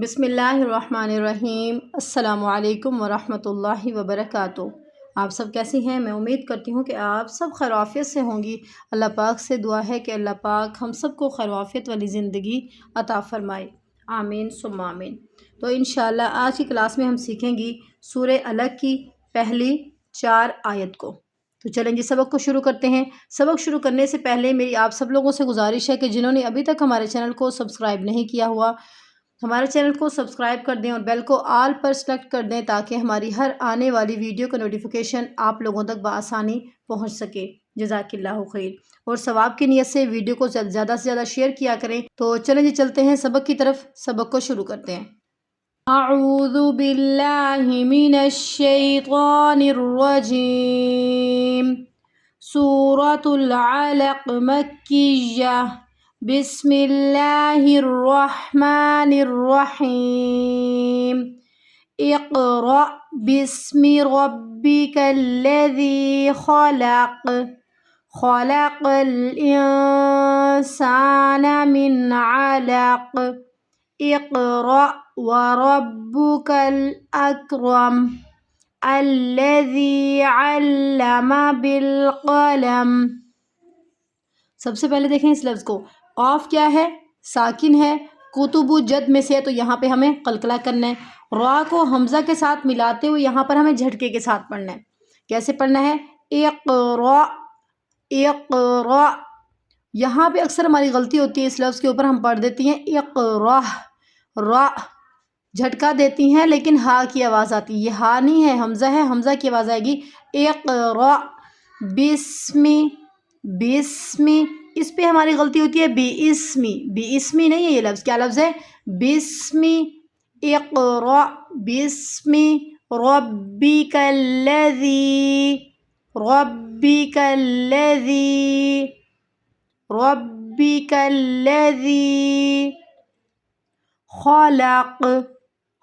بسم اللہ الرحمن الرحیم۔ السلام علیکم ورحمۃ اللہ وبرکاتہ۔ آپ سب کیسی ہیں؟ میں امید کرتی ہوں کہ آپ سب خیر و عافیت سے ہوں گی۔ اللہ پاک سے دعا ہے کہ اللہ پاک ہم سب کو خیر و عافیت والی زندگی عطا فرمائے، آمین ثم آمین۔ تو انشاءاللہ آج کی کلاس میں ہم سیکھیں گی سورہ الگ کی پہلی 4 آیت کو۔ تو چلیں جی سبق کو شروع کرتے ہیں۔ سبق شروع کرنے سے پہلے میری آپ سب لوگوں سے گزارش ہے کہ جنہوں نے ابھی تک ہمارے چینل کو سبسکرائب نہیں کیا ہوا، ہمارے چینل کو سبسکرائب کر دیں اور بیل کو آل پر سلیکٹ کر دیں تاکہ ہماری ہر آنے والی ویڈیو کا نوٹیفیکیشن آپ لوگوں تک بآسانی پہنچ سکے۔ جزاک اللہ خیر۔ اور ثواب کی نیت سے ویڈیو کو زیادہ سے زیادہ شیئر کیا کریں۔ تو چلیں جی چلتے ہیں سبق کی طرف، سبق کو شروع کرتے ہیں۔ اعوذ باللہ من الشیطان الرجیم۔ سورۃ العلق مکیہ۔ بسم اللہ الرحمن الرحیم۔ اقرأ باسم ربک الذی خلق۔ خلق الانسان من علق۔ اقرأ وربک الاکرم الذی علم بالقلم۔ سب سے پہلے دیکھیں اس لفظ کو، قاف کیا ہے؟ ساکن ہے، کتب جد میں سے ہے تو یہاں پہ ہمیں قلقلہ کرنا ہے۔ را کو حمزہ کے ساتھ ملاتے ہوئے یہاں پر ہمیں جھٹکے کے ساتھ پڑھنا ہے۔ کیسے پڑھنا ہے؟ اقرأ اقرأ۔ یہاں پہ اکثر ہماری غلطی ہوتی ہے، اس لفظ کے اوپر ہم پڑھ دیتی ہیں اقرأ، را جھٹکا دیتی ہیں لیکن ہا کی آواز آتی ہے، یہ ہا نہیں ہے، حمزہ ہے، حمزہ کی آواز آئے گی۔ اقرأ بسمی، بسمی، اس پہ ہماری غلطی ہوتی ہے بِاسْمِ، بِاسْمِ نہیں ہے یہ لفظ، کیا لفظ ہے؟ بسمی۔ اقرأ بسم ربک الذی، ربک الذی، ربک الذی خلق،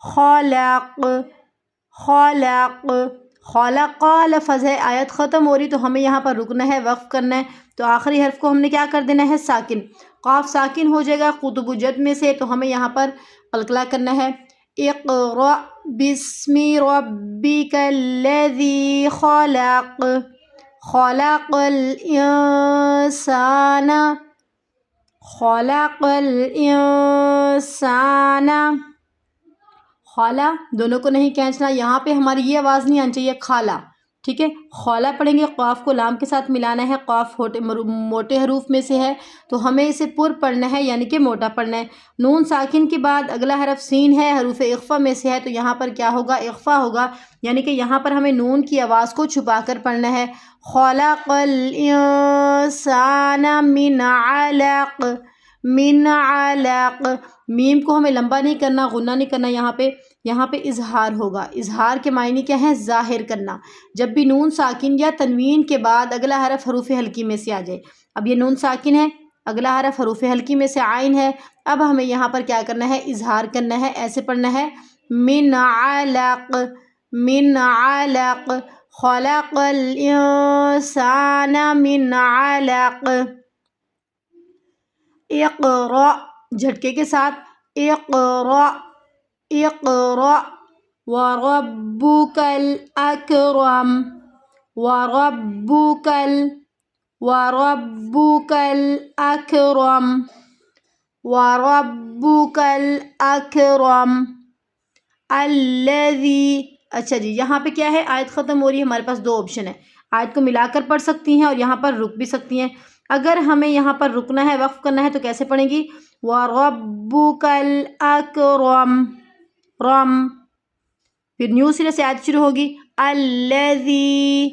خلق، خلق، خلق لفظ ہے، آیت ختم ہو رہی تو ہمیں یہاں پر رکنا ہے، وقف کرنا ہے، تو آخری حرف کو ہم نے کیا کر دینا ہے؟ ساکن۔ قاف ساکن ہو جائے گا، قطب جد میں سے، تو ہمیں یہاں پر قلقلہ کرنا ہے۔ اقرأ بسم ربک الذی خلق۔ خلق الانسان، خلق الانسان، خالا دونوں کو نہیں کھینچنا، یہاں پہ ہماری یہ آواز نہیں آنی چاہیے، خالا، ٹھیک ہے؟ خالا پڑھیں گے، قاف کو لام کے ساتھ ملانا ہے، قاف موٹے حروف میں سے ہے تو ہمیں اسے پر پڑھنا ہے یعنی کہ موٹا پڑھنا ہے۔ نون ساکن کے بعد اگلا حرف سین ہے، حروف اخفا میں سے ہے تو یہاں پر کیا ہوگا؟ اخفا ہوگا، یعنی کہ یہاں پر ہمیں نون کی آواز کو چھپا کر پڑھنا ہے۔ خلق الانسان من علق، من علق، میم کو ہمیں لمبا نہیں کرنا، غنہ نہیں کرنا، یہاں پہ اظہار ہوگا۔ اظہار کے معنی کیا ہیں؟ ظاہر کرنا۔ جب بھی نون ساکن یا تنوین کے بعد اگلا حرف حروف حلقی میں سے آ جائے، اب یہ نون ساکن ہے، اگلا حرف حروف حلقی میں سے عین ہے، اب ہمیں یہاں پر کیا کرنا ہے؟ اظہار کرنا ہے، ایسے پڑھنا ہے من علق، من علق، خلق الانسان من علق۔ اقرأ جھٹکے کے ساتھ، اقرأ، اقرأ وربک الاکرم، وربک وربک الاکرم، وربک الاکرم الذی۔ اچھا جی، یہاں پہ کیا ہے؟ آیت ختم ہو رہی ہے، ہمارے پاس 2 آپشن ہے، آیت کو ملا کر پڑھ سکتی ہیں اور یہاں پر رک بھی سکتی ہیں۔ اگر ہمیں یہاں پر رکنا ہے، وقف کرنا ہے تو کیسے پڑھیں گی؟ وَرَبُّكَ الْأَكْرَمُ، رم، پھر نیو سرے سے آیت شروع ہوگی، الذی،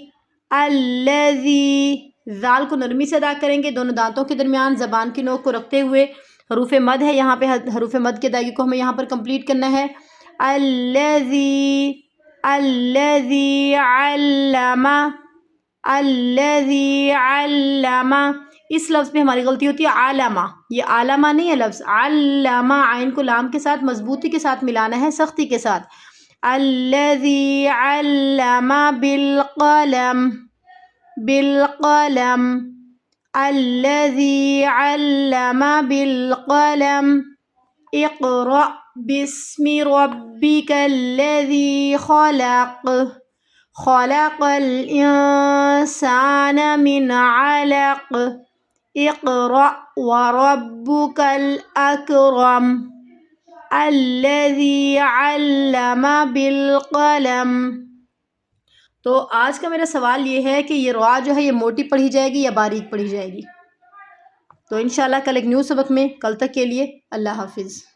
الذی، ذال کو نرمی سے ادا کریں گے، دونوں دانتوں کے درمیان زبان کی نوک کو رکھتے ہوئے، حروف مد ہے یہاں پہ، حروف مد کی ادائیگی کو ہمیں یہاں پر کمپلیٹ کرنا ہے۔ الذی، الذی علم، الذی علم، اس لفظ پہ ہماری غلطی ہوتی ہے علامہ، یہ علامہ نہیں ہے لفظ، علامہ، عین کو لام کے ساتھ مضبوطی کے ساتھ ملانا ہے، سختی کے ساتھ۔ الذی علم بالقلم، بالقلم، الذي علم بالقلم، اقرأ بسم ربک الذی خلق خلق الانسان من علق اقرأ وربک الاکرم الذی علم بالقلم۔ تو آج کا میرا سوال یہ ہے کہ یہ را جو ہے یہ موٹی پڑھی جائے گی یا باریک پڑھی جائے گی؟ تو انشاءاللہ کل ایک نیو سبق میں، کل تک کے لیے اللہ حافظ۔